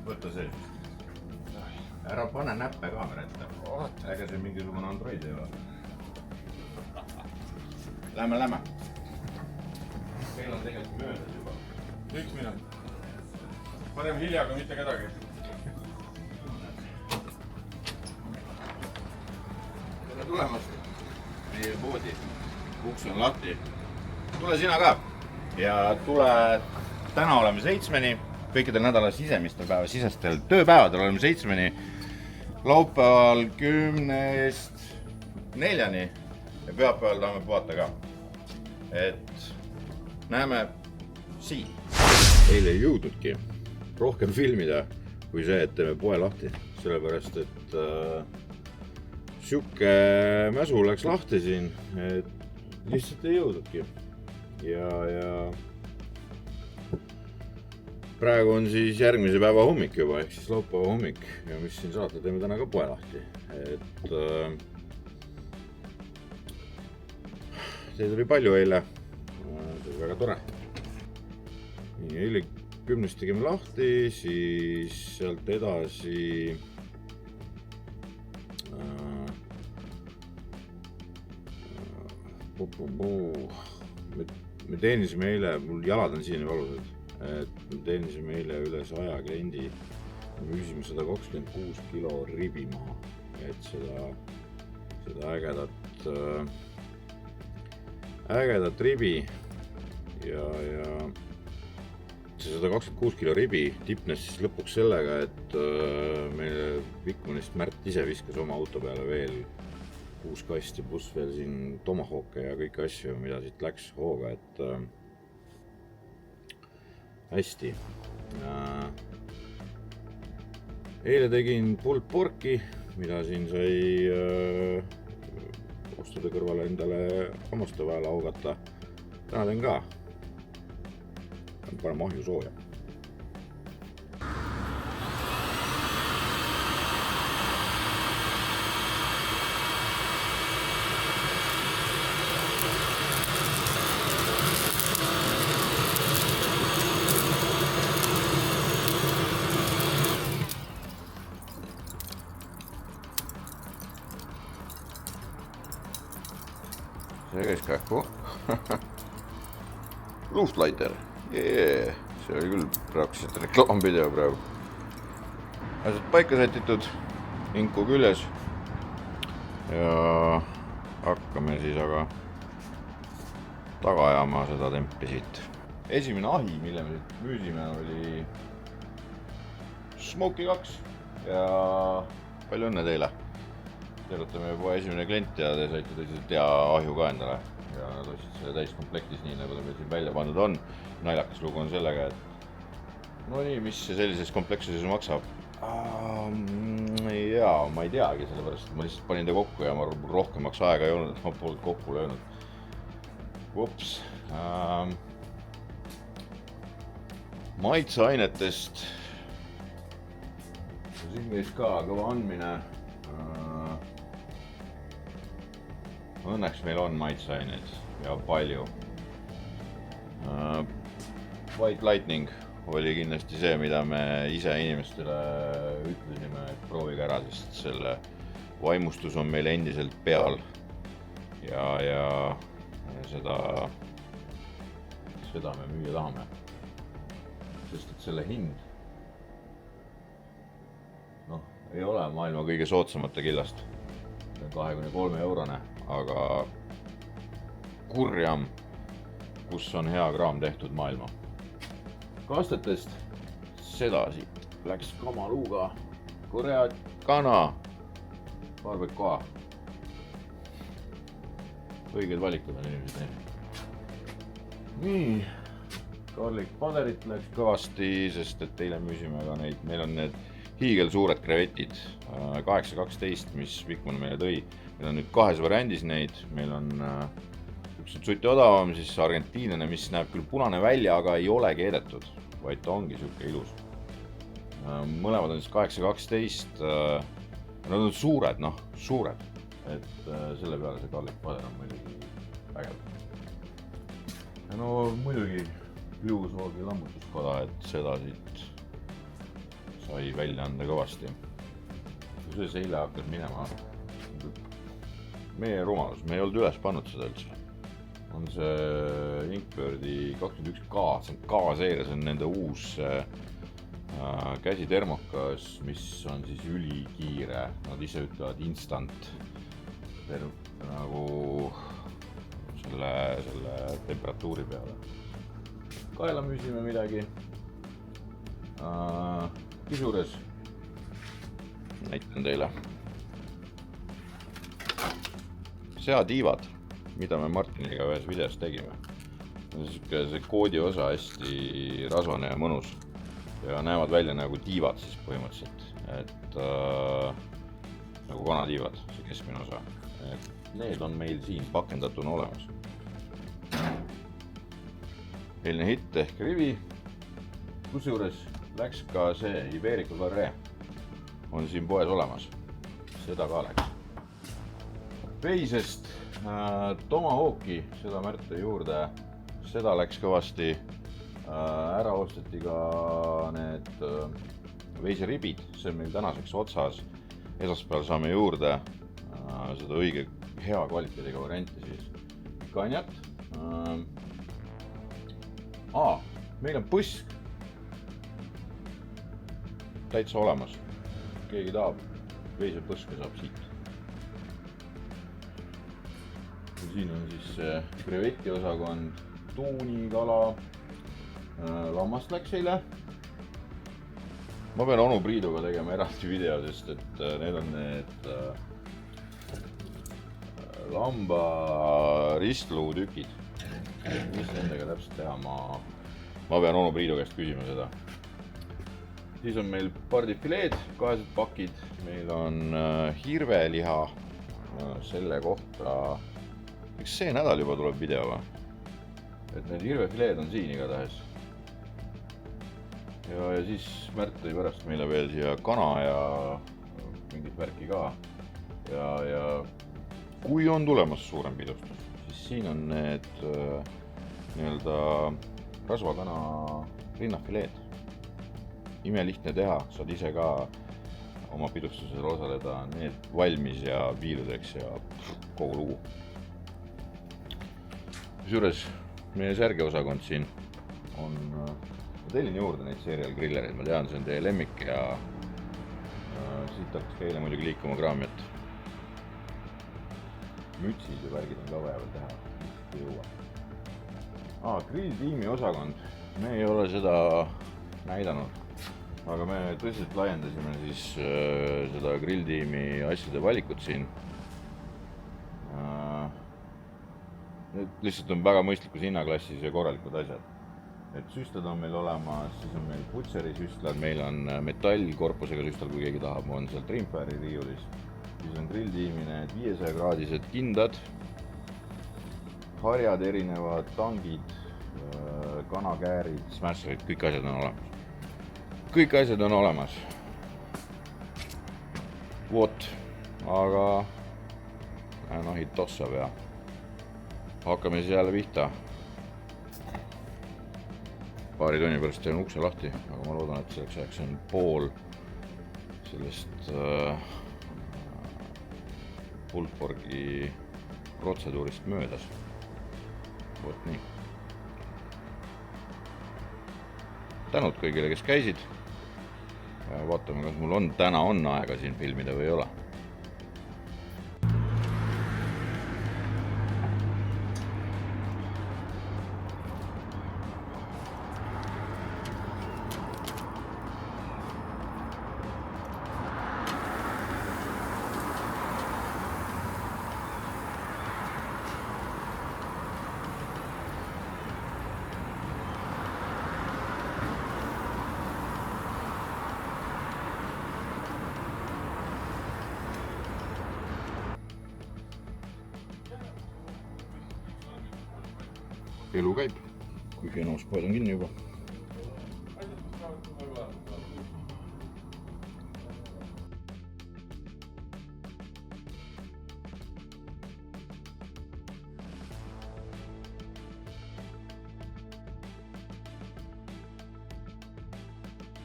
võta see. Ära pane näppe kaamera ette. Äge see mingisugune Android ei ole. Lähme. Meil on tegelikult möödas juba. 1 minut. Paneme hiljaga mitte kedagi. Tere tulemast meie poodi. Uks on lahti. Tule sina ka. Ja tule, täna oleme 7-ni. Kõikidel nädala sisestel tööpäevadel oleme 7-ni. Laupäeval 10-4 ja pühapäeval tahame puhata ka. Et näeme siin. Eile ei jõudnudki rohkem filmida kui see, et teeme poe lahti. Sellepärast, et siuke mäsu läks lahti siin, et lihtsalt ei jõudnudki. Ja praegu on siis järgmise päeva hommik juba, ehk siis laupäeva hommik. Ja mis siin saate, teeme täna ka poe lahti. Et teid oli palju eile. See oli väga tore. Nii, eile 10 tegime lahti, siis sealt edasi me teenisime eile, mul jalad on siiani valusad, et me teenisime eile üle 100 kliendi, müüsime 126 kilo ribi maha, et seda ägedat ribi ja see 126 kilo ribi tipnes siis lõpuks sellega, et meile Vikmanist Märt ise viskas oma auto peale veel 6 kasti, pluss veel siin tomahawke ja kõiki asju, mida siit läks hooga, et hästi. Eile tegin pulled porki, mida siin sai ostude kõrvale endale hammaste vahele augata. Täna teen ka. Paneme ahju sooja. See käis kähku. Luftlighter. See oli küll praktiliselt reklaamvideo praegu. Asjad paika sätitud, inku küljes. Ja hakkame siis aga taga ajama seda tempi siit. Esimene ahi, mille me siit müüsime, oli Smoky 2 ja palju õnne teile. Te olete meie poe esimene klient ja te saite tõsiselt hea ahju ka endale. Ja nad ostsid selle täiskomplektis nii, nagu ta meil siin välja pandud on. Naljakas lugu on sellega, et no nii, mis see sellises komplekssuses maksab? Jaa, ma ei teagi, sellepärast ma lihtsalt panin ta kokku ja ma rohkemaks aega ei olnud, et ma polnud kokku löönud. Ups. Maitseainetest. Siin käis ka kõva andmine. Õnneks meil on maitseaineid ja palju. White Lightning oli kindlasti see, mida me ise inimestele ütlesime, et proovige ära, sest selle vaimustus on meil endiselt peal. Ja seda me müüa tahame. Sest et selle hind ei ole maailma kõige soodsamate killast. 23 eurone, aga kurjam, kus on hea kraam tehtud maailma. Kastetest seda siit läks kamaluuga Korea kana barbecoa. Õiged valikud on inimesed teinud. Nii, garlic powderit läks kõvasti, sest et eile müüsime ka neid, meil on need hiigel suured krevetid 8-12, mis Vikman meile tõi. Meil on nüüd 2 variandis neid, meil on üks suti odavam, siis argentiinlane, mis näeb küll punane välja, aga ei ole keedetud, vaid ta ongi siuke ilus. Mõlemad on siis 8-12, nad on suured, suured, et selle peale see garlic powder on muidugi ägev. Ja muidugi Blueswalki lammutuskoda, et seda siit sai välja anda kõvasti. Kusjuures eile hakkas minema meie rumalus, me ei olnud üles pannud seda üldse. On see Inkbirdi 21K, see on K-seeria, see on nende uus käsitermokas, mis on siis ülikiire, nad ise ütlevad instant nagu selle temperatuuri peale. Kaela müüsime midagi. Kusjuures näitan teile seatiivad, mida me Martiniga ühes videos tegime. See koodi osa hästi rasvane ja mõnus ja näevad välja nagu tiivad siis põhimõtteliselt, et nagu kanatiivad, see keskmine osa. Need on meil siin pakendatuna olemas. Eelne hitt ehk rivi, kusjuures läks ka see Iberico Carré, on siin poes olemas, seda ka läks. Veisest Tomahawki, seda Märte juurde, seda läks kõvasti, ära osteti ka need veiseribid, see on meil tänaseks otsas, esmaspäeval saame juurde seda õige hea kvaliteediga varianti siis kanjat. Meil on põsk täitsa olemas, keegi tahab, veisepõske saab siit. Siin on siis kreveti osakond, tuuni, kala, lammast läks eile. Ma pean onu Priiduga tegema eraldi video, sest et need on need lamba ristluutükid. Mis nendega täpselt teha, ma pean onu Priidu käest küsima seda. Siis on meil pardifileed, 2 pakid, meil on hirveliha, selle kohta eks see nädal juba tuleb video või? Et need hirvefileed on siin igatahes. Ja siis Märt tõi pärast meile veel siia kana ja mingit värki ka. Ja kui on tulemas suurem pidustus, siis siin on need nii-öelda rasvakana rinnafileed. Imelihtne teha, saad ise ka oma pidustusel osaleda, need valmis ja viiludeks ja kogu lugu. Kusjuures meie särgeosakond siin on, ma tellin juurde neid serial grillereid, ma tean, see on teie lemmik ja siit hakkas eile muidugi liikuma kraamiat. Mütsid ja värgid on ka vaja veel teha, lihtsalt ei jõua. Grilltiimi osakond, me ei ole seda näidanud, aga me tõsiselt laiendasime siis seda grilltiimi asjade valikut siin. Need lihtsalt on väga mõistlikus hinnaklassis ja korralikud asjad. Et süstlad on meil olemas, siis on meil Butseri süstlad, meil on metallkorpusega süstlad, kui keegi tahab, on seal Trimferi riiulis. Siis on grilltiimi need 500-kraadised kindad, harjad erinevad, tangid, kanakäärid, smasherid, kõik asjad on olemas. Kõik asjad on olemas. Vot, aga nahid tossab ja hakkame siis jälle pihta. Paari tunni pärast teen ukse lahti, aga ma loodan, et selleks ajaks on pool sellest Pulled-Porgi protseduurist möödas. Vot nii. Tänud kõigile, kes käisid. Vaatame, kas mul täna on aega siin filmida või ei ole. Elu käib, kuigi enamus poed on kinni juba.